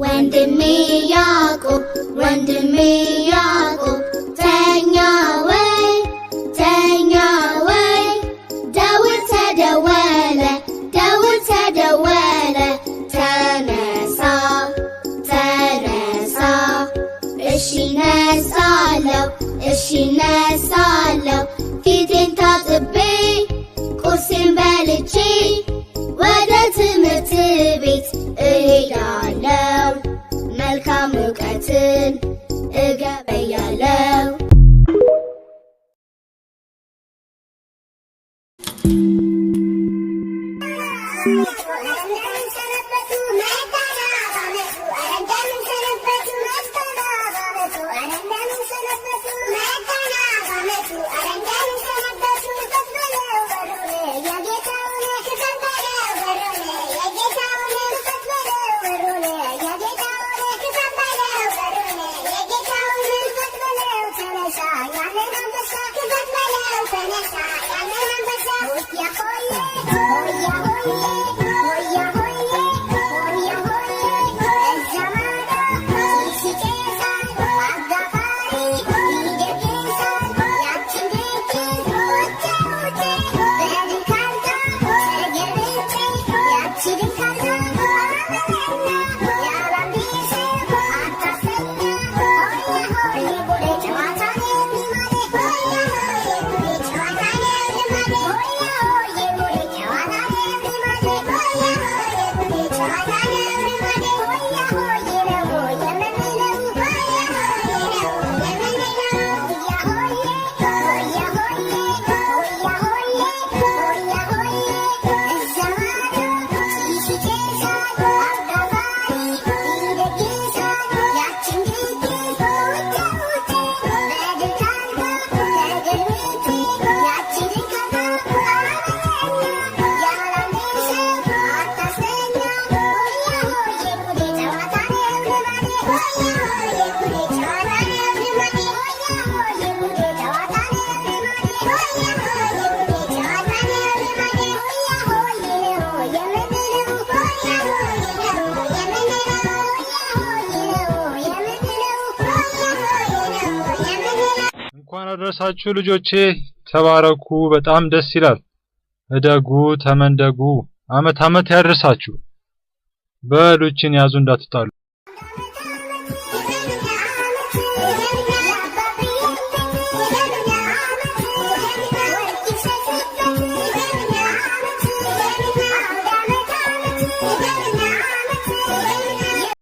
ወንድሜ ያዕቆብ ወንድሜ ያዕቆብ ተኛ ወይ ደውል ተደወለ ተነሳ እሺ ነሳለሁ ፊቴን ታጥቤ ቁርሴን በልቼ ወደ ትምህርት ቤት እሄዳለሁ መልካም እውቀትን እገበያለሁ። እንኳን አደረሳችሁ ልጆቼ ተባረኩ በጣም ደስ ይላል እደጉ ተመንደጉ አመት ያድርሳችሁ በሉችን ያዙ እንዳትጣሉ